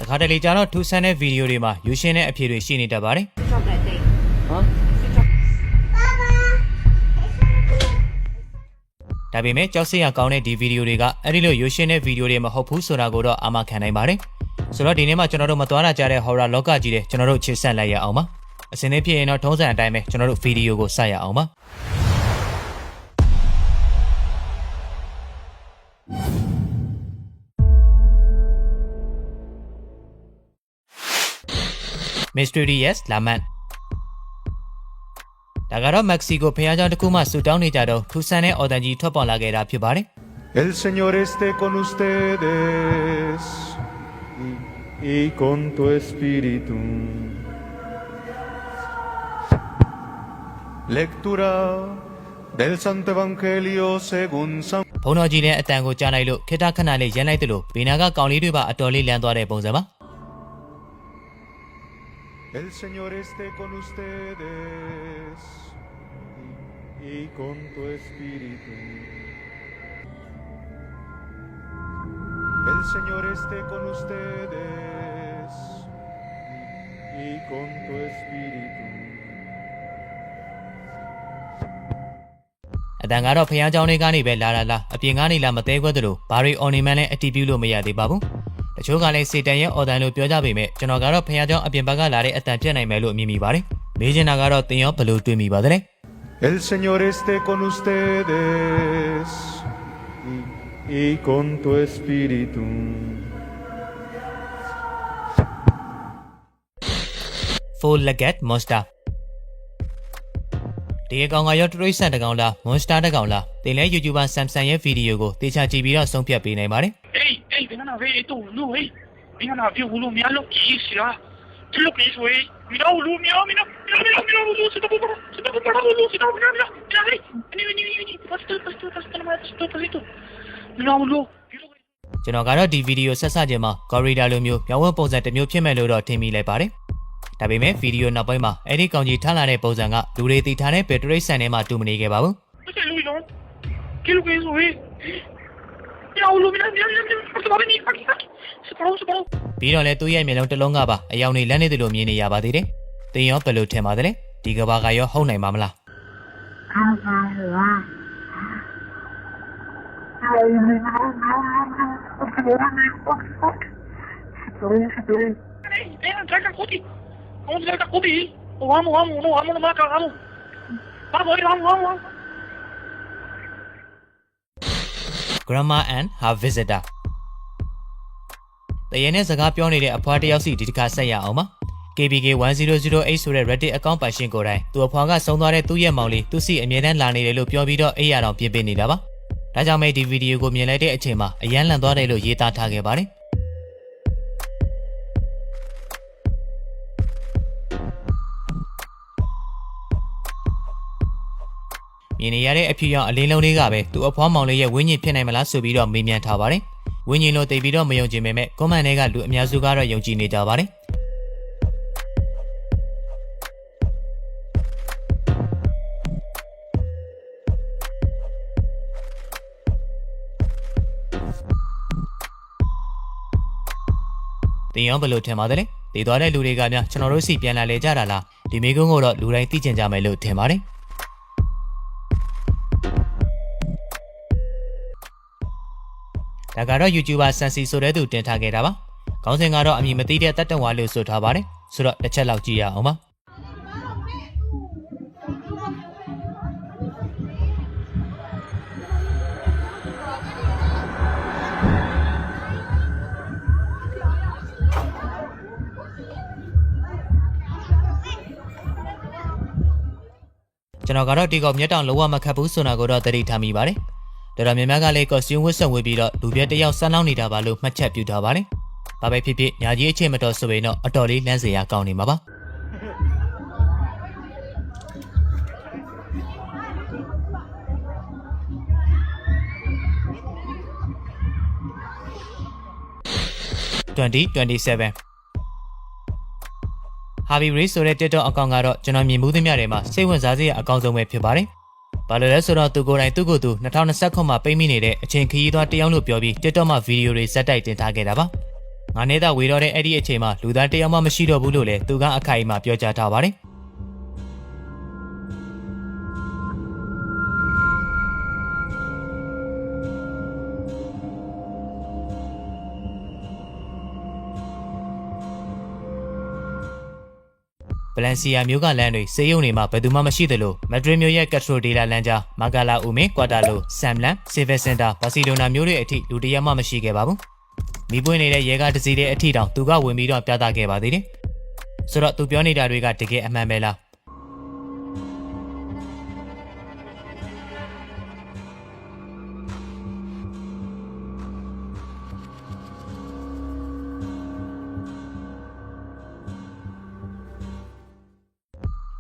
ခါတလေကြာတော့ထူးဆန်းတဲ့ဗီဒီယိုတွေမှာယူရှင်တဲ့အဖြေတွေရှိနေတတ်ပါတယ်ဒါပေမဲ့ကြောက်စရာကောင်းတဲ့ဒီဗီဒီယိုတွေကအဲ့ဒီလိုယူရှင်တဲ့ဗီဒီယိုတွေမဟုတ်ဘူးဆိုတာကိုတော့အာမခံနိုင်ပါတယ်ဆိုတော့ဒီနေ့မှာကျွန်တော်တို့မသွားတာကြားတဲ့ horror လောကကြီးတွေကျွန်တော်တို့ချစ်ဆက်လိုက်ရအောင်ပါအစင်းလေးဖြစ်ရင်တော့ထုံးစံအတိုင်းပဲကျွန်တော်တို့ဗီဒီယိုကိုစရအောင်ပါMysterious Lament ဒါကတော့မက္ကဆီကိုဖျားเจ้าတစ်ခုမှဆူတောင်းနေကြတော့ထူးဆန်းတဲ့အော်တန်ကြီးထွက်ပေါ်လာခဲ့တာဖြစ်ပါတယ် El Señor esté con ustedes y con tu espíritu. Lectura del Santo Evangelio según San ဘုန်းတော်ကြီးလည်းအတန်ကိုကြားလိုက်လို့ခေတ္တခဏလေးရန်လိုက်တယ်လို့ဘေနာကကောင်လေးတွေပါအတော်လေးလမ်းသွားတဲ့ပုံစံပါ El Señor esté con ustedes y con tu espíritu. El Señor esté con ustedes y con tu espíritu. အတန်ကတော့ဖျားเจ้าတွေကနေပဲလာအပြင်ကနေလာမသေးခွက်တယ်လို့ဘာရီအော်နီမန်လည်းအတီးပြလို့မရသေးပါဘူးတချို့ကလည်းစေတန်ရဲ့အော်တန်လို့ပြောကြပေမဲ့ကျွန်တော်ကတော့ဖျားเจ้าအပြင်ဘက်ကလာတဲ့အတန်ပြတ်နိုင်မယ်လို့မြင်မိပါတယ်မေးချင်တာကတော့တင်ရောဘယ်လိုတွေးမိပါသလဲ El Señor esté con ustedes y con tu espíritu. Full Legged Monster ဒီကောင်ကရောတရိတ်ဆန်တကောင်လား Monster တကောင်လားတင်လဲ YouTuber Samsung ရဲ့ဗီဒီယိုကိုတေချာကြည့်ပြီးတော့ဆုံးဖြတ်ပေးနိုင်ပါတယ် Ey, vengan a ver esto, boludo, ey. Vengan a ver, boludo, mira lo que es, ¿ya? ¿Qué es lo que hizo, ey? Mira, boludo, mira, boludo, se está preparado, boludo, se está preparado, mira, ey. Vení, pasito. Mira, boludo. ကျွန်တော်ကတော့ဒီဗီဒီယိုဆက်စခြင်းမှာ corridor လိုမျိုးပြောင်းဝဲပုံစံတစ်မျိုးဖြစ်မဲ့လို့တော့ထင်မိလိုက်ပါတယ်ဒါပေမဲ့ဗီဒီယိုနောက်ပိုင်းမှာအဲ့ဒီကောင်ကြီးထားလာတဲ့ပုံစံကလူတွေတည်ထားတဲ့ဘက်ထရီဆန်ထဲမှာတူမနေခဲ့ပါဘူး ¿Qué es lo que hizo, ey? Mira, boludo, mira, porque va a venir, aquí. Se paró. ပြီးတော့လဲသူ့ရဲ့မျက်လုံးတစ်လုံးကပါအယောင်တွေလက်နေတယ်လို့မြင်နေရပါသေးတယ်တင်ရောဘယ်လိုထင်ပါသလဲဒီကဘာကရောဟုတ်နိုင်ပါမလား Ey, traigan Coti. Vamos a traer a Coti. Vamos, nomás acá, vamos. Vamos. Grandma and her visitor တရင်နဲ့စကားပြောနေတဲ့အဖွားတစ်ယောက်စီဒီတစ်ခါဆက်ရအောင်ပါ KBK 1008ဆိုတဲ့ Reddit account ပိုင်ရှင်ကိုယ်တိုင်သူအဖွားကဆုံးသွားတဲ့သူ့ရဲ့မောင်လေးသူစီအမြဲတမ်းလာနေတယ်လို့ပြောပြီးတော့အိပ်ရအောင်ပြင်ပနေတာပါဒါကြောင့်မဲဒီဗီဒီယိုကိုမြင်လိုက်တဲ့အချိန်မှာအရန်လန့်သွားတယ်လို့ရေးသားထားခဲ့ပါတယ်မြင်နေရတဲ့အဖြစ်ရောအလင်းလုံးလေးကပဲသူအဖွားမောင်လေးရဲ့ဝင်းညင်ဖြစ်နိုင်မလားဆိုပြီးတော့မေးမြန်းထားပါတယ်ဝင်းညင်လို့တိတ်ပြီးတော့မယုံကြည်ပေမဲ့ကွန်မန့်တွေကလူအများစုကတော့ယုံကြည်နေကြပါတယ်တင်ရောဘယ်လိုထင်ပါသလဲတည်သွားတဲ့လူတွေကများကျွန်တော်တို့စီပြန်လာလေကြတာလားဒီမိကုန်းကိုတော့လူတိုင်းသိကျင်ကြမယ်လို့ထင်ပါတယ်ဒါကတော့ YouTuber Sansi ဆိုတဲ့သူတင်ထားခဲ့တာပါ။ခေါင်းစဉ်ကတော့အမည်မသိတဲ့တတ်တဝါလို့ဆိုထားပါတယ်။ဆိုတော့တစ်ချက်လောက်ကြည့်ရအောင်ပါ။ကျွန်တော်ကတော့ဒီကောင်မျက်တောင်လုံးဝမခတ်ဘူးဆိုတာကိုတော့သတိထားမိပါတယ်။တော်တော်များများကလည်း costume ဝတ်ဆင်ဝတ်ပြီးတော့လူပြတစ်ယောက်ဆန်းလောင်းနေတာပါလို့မှတ်ချက်ပြုထားပါတယ်။ဘာပဲဖြစ်ဖြစ်ညာကြီးအချိန်မတော်ဆိုရင်တော့အတော်လေးလမ်းစရာကောင်းနေမှာပါ2027 Harvey Ray ဆိုတဲ့ TikTok အကောင့်ကတော့ကျွန်တော်မြင်မှုသမျှတွေမှာစိတ်ဝင်စားစရာအကောင်းဆုံးပဲဖြစ်ပါတယ်။ဘာလို့လဲဆိုတော့သူကိုယ်တိုင်သူ့ကိုယ်သူ2020ခုမှာပိတ်မိနေတဲ့အချိန်ခရီးသွားတယောက်လို့ပြောပြီး TikTok မှာဗီဒီယိုတွေဇက်တိုက်တင်ထားခဲ့တာပါ။ ငါနဲ့သာဝေတော့တဲ့အဲ့ဒီအချိန်မှာလူသားတယောက်မှမရှိတော့ဘူးလို့လည်းသူကအခိုင်အမာပြောကြားထားပါတယ်ဗလန်စီယာမြို့ကလမ်းတွေစေယုံတွေမှာဘယ်သူမှမရှိသလိုမက်ဒရစ်မြို့ရဲ့ကက်ထရိုဒေလာလမ်းကြားမာကာလာဦးမင်ကွာတာလိုဆမ်လန်စီဗယ်စင်တာဘာစီလိုနာမြို့တွေအထိလူတယောက်မှမရှိခဲ့ပါဘူးမိပွင့်နေတဲ့ရဲကားတစ်စီးတဲ့အထိတောင်သူကဝင်ပြီးတော့ပြသခဲ့ပါသေးတယ်ဆိုတော့သူပြောနေတာတွေကတကယ်အမှန်ပဲလား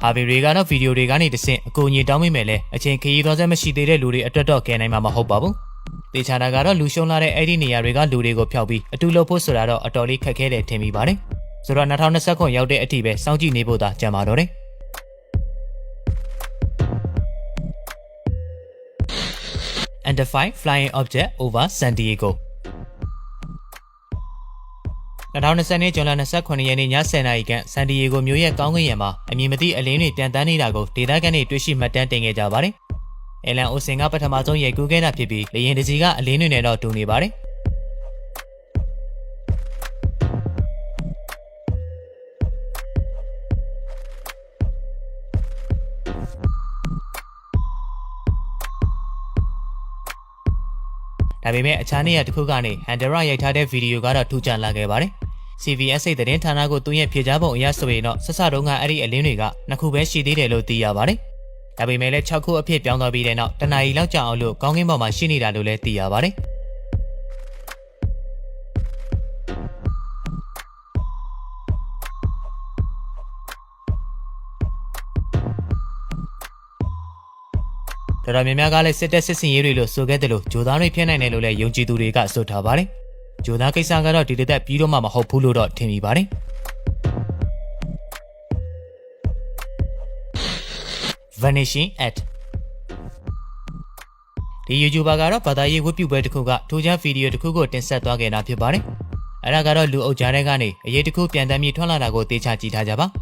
ဟာဗီတွေကတော့ဗီဒီယိုတွေကနေတဆင့်အကူအညီတောင်းမိမယ်လဲအချိန်ခရီးသွားစက်မရှိသေးတဲ့လူတွေအတွက်တော့ကယ်နိုင်မှာမဟုတ်ပါဘူး။တေချာတာကတော့လူရှုံးလာတဲ့အဲ့ဒီနေရာတွေကလူတွေကိုဖျောက်ပြီးအတူလုပ်ဖို့ဆိုတာတော့အတော်လေးခက်ခဲတယ်ထင်မိပါတယ်။ဆိုတော့2020ခုရောက်တဲ့အထိပဲစောင့်ကြည့်နေဖို့သာကြံပါတော့တယ်။ Undefined flying object over San Diego 2020နှစ်ဇွန်လ29ရက်နေ့ည10:00နာရီခန့်ဆန်ဒီယေဂိုမြို့ရဲ့ကောင်းကင်ယံမှာအမည်မသိအလင်းတွေပြန်တန်းနေတာကိုဒေသခံတွေတွေ့ရှိမှတ်တမ်းတင်ခဲ့ကြပါတယ်။အလန်အိုစင်ကပထမဆုံးရိုက်ကူးခဲ့တာဖြစ်ပြီးလေယာဉ်တစ်စီးကအလင်းတွေနဲ့တော့တူနေပါတယ်။ဒါပေမဲ့အခြားနေရာတစ်ခုကနေဟန်ဒရာရိုက်ထားတဲ့ဗီဒီယိုကတော့ထူးခြားလာခဲ့ပါတယ်။ CVS သတင်းဌာနကိုသူရဲ့ဖြေကြားပုံအရဆိုရင်တော့ဆက်စတုန်းကအဲ့ဒီအလင်းတွေကနှစ်ခုပဲရှိသေးတယ်လို့သိရပါတယ်။ဒါပေမဲ့လည်း6ခုအဖြစ်ပြောင်းသွားပြီးတဲ့နောက်တနအီလောက်ကြာအောင်လို့ကောင်းကင်ဘုံမှာရှိနေတာလို့လည်းသိရပါတယ်။တော်တော်များများကလည်းစစ်တပ်စစ်စင်ရေးတွေလို့ဆိုခဲ့တယ်လို့ဂျိုသားတွေဖြစ်နိုင်တယ်လို့လည်းယုံကြည်သူတွေကဆိုထားပါတယ်။ဂျိုသားကိစ္စကတော့ဒီတစ်သက်ပြီးတော့မှမဟုတ်ဘူးလို့တော့ထင်မိပါတယ်။ Vanishing at ဒီ YouTuber ကတော့ဘာသာရေးဝတ်ပြုပွဲတစ်ခုကထိုးချမ်းဗီဒီယိုတစ်ခုကိုတင်ဆက်သွားခဲ့တာဖြစ်ပါတယ်။အဲ့ဒါကတော့လူအုပ်ကြားထဲကနေအရေးတစ်ခုပြန်တမ်းပြီးထွက်လာတာကိုသေချာကြည့်ထားကြပါ။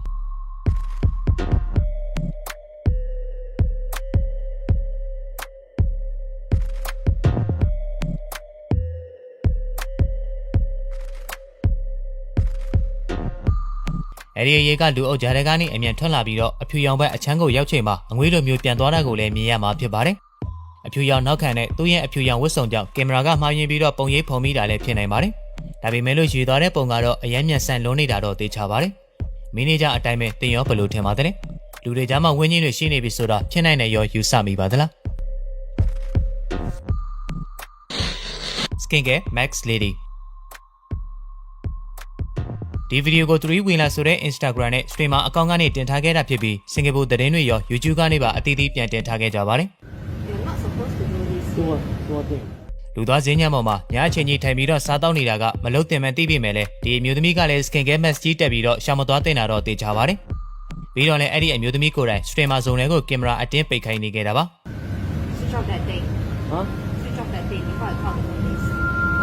အဲ့ဒီရေကလူအုပ်ကြားထဲကနေအမြန်ထွက်လာပြီးတော့အဖြူရောင်ဘက်အချမ်းကိုရောက်ချိန်မှာအငွေးလိုမျိုးပြန်သွားတာကိုလည်းမြင်ရမှာဖြစ်ပါတယ်။အဖြူရောင်နောက်ခံတဲ့သူ့ရဲ့အဖြူရောင်ဝတ်စုံကြောင့်ကင်မရာကမှားယွင်းပြီးတော့ပုံရိပ်ဖုံမိတာလည်းဖြစ်နိုင်ပါတယ်။ဒါပေမဲ့လို့ယူသွားတဲ့ပုံကတော့အရင်မြန်ဆန်လွန်းနေတာတော့သိချပါတယ်။မင်းနေကြအတိုင်းပဲတင်ရောဘယ်လိုထင်ပါသလဲ။လူတွေကြားမှာဝင်းကြီးတွေရှိနေပြီဆိုတာဖြစ်နိုင်တယ်ရောယူဆမိပါသလား။ Skincare Max Ladyဒီဗီဒီယိုကို3 ဝင်လာဆိုတဲ့ Instagram နဲ့ Streamer အကောင့်ကနေတင်ထားခဲ့တာဖြစ်ပြီးစင်ကာပူသတင်းတွေရော YouTube ကနေပါအသီးသီးပြန်တင်ထားခဲ့ကြပါတယ်လူသားဈေးညံပေါ်မှာညအချိန်ကြီးထိုင်ပြီးတော့စားတောက်နေတာကမလုတ်တင်မှန်းသိပြီမဲ့လေဒီအမျိုးသမီးကလည်း Skincare Mask ကြီးတက်ပြီးတော့ရှောင်မသွားတင်တာတော့သိချပါတယ်ပြီးတော့လည်းအဲ့ဒီအမျိုးသမီးကိုယ်တိုင် Streamer ဇုံထဲကိုကင်မရာအတင်းပိတ်ခိုင်းနေခဲ့တာပါ Switch off that thing. Huh? Switch off that thing before I call the police.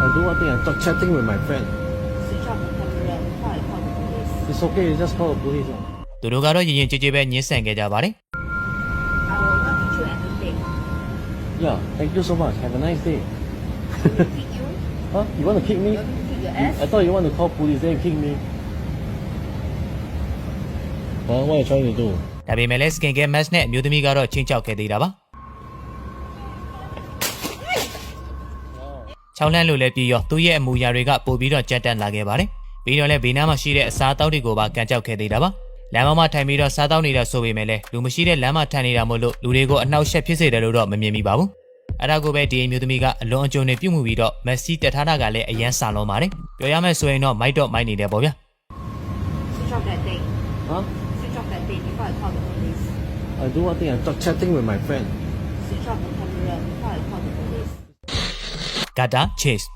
I do one thing. I'm chatting with my friend. Switch off the camera before I call the police. It's okay. You just call the police. သူတို့ကတော့ရင်ကြည်ကြည်ပဲညှင်းဆန်ခဲ့ကြပါတယ် I will not teach you anything. Yeah. Thank you so much. Have a nice day. Kick you? Huh? You want to kick me? You want me to kick your ass? I thought you want to call police then kick me. What are you trying to do? ဒါပေမဲ့လည်း Skincare Mask နဲ့အမျိုးသမီးကတော့ချင်းချောက်ခဲ့သေးတာပါချောင်းလန့်လို့လည်းပြီးရောသူ့ရဲ့အမူအရာတွေကပို့ပြီးတော့ကြက်တက်လာခဲ့ပါတယ်ပြီးတော့လည်းဘေးနားမှာရှိတဲ့အစားအသောက်တွေကိုပါကန်ကြောက်ခဲ့သေးတာပါလမ်းမှာထိုင်ပြီးတော့စားတောက်နေတာဆိုပေမဲ့လည်းလူမရှိတဲ့လမ်းမှာထိုင်နေတာမို့လို့လူတွေကိုအနှောက်အယှက်ဖြစ်စေတယ်လို့တော့မမြင်မိပါဘူးအဲ့ဒါကိုပဲဒီအမျိုးသမီးကအလွန်အကျွံနေပြုတ်မှုပြီးတော့မက်ဆီတက်ထားတာကလည်းအရန်ဆာလုံးပါတယ်ပြောရမယ်ဆိုရင်တော့မိုက်တော့မိုက်နေတယ်ပေါ့ဗျာ Switch off that thing. Huh? Switch off that thing before I call the police. I do one thing. I'm chatting with my friend. Switch off the camera before I call the police. Gata Chase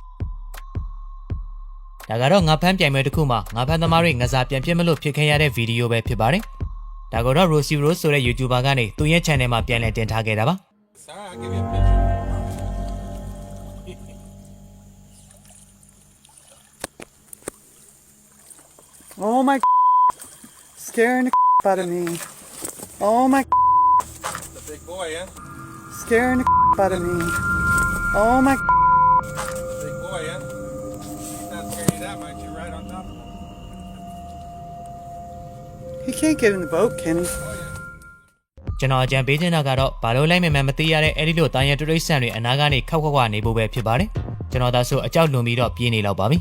ဒါကတော့ငါဖမ်းပြိုင်ပွဲတစ်ခုမှာငါဖမ်းသမားတွေငစားပြန်ပြစ်မလို့ဖြစ်ခဲ့ရတဲ့ဗီဒီယိုပဲဖြစ်ပါတယ်ဒါကတော့ Rosie Rose ဆိုတဲ့ YouTuber ကနေသူ့ရဲ့ channel မှာပြန်လည်တင်ထားခဲ့တာပါ Sorry, I'll give you a picture. Oh my scaring the out of me. Oh my The big boy, yeah? scaring the out of me. Oh my Big boy, yeah? He's not scaring you that much. You're right on top of him. he can't get in the boat, can he? ကျွန်တော်အကြံပေးချင်တာကတော့ဘာလို့လိုက်မှမသိရတဲ့အဲ့ဒီလိုတာယာတရိတ်ဆန်တွေအနာကနေခောက်ခွက်နေဖို့ပဲဖြစ်ပါတယ်ကျွန်တော်ဒါဆိုအကြောက်လွန်ပြီးတော့ပြေးနေတော့ပါပြီ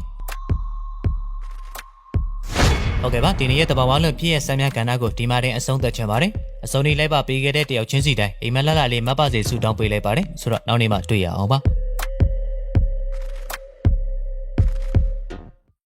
ဟုတ်ကဲ့ပါဒီနေ့ရဲ့တဘာဝလုံးပြည့်ရဲ့ဆမ်းမြကဏ္ဍကိုဒီမှာတင်အဆုံးသတ်ချင်ပါတယ်အဆုံးလေးလိုက်ပါပေးခဲ့တဲ့တယောက်ချင်းစီတိုင်းအိမ်မက်လာလေးမတ်ပါစေဆူတောင်းပေးလိုက်ပါတယ်ဆိုတော့နောက်နေ့မှတွေ့ရအောင်ပါ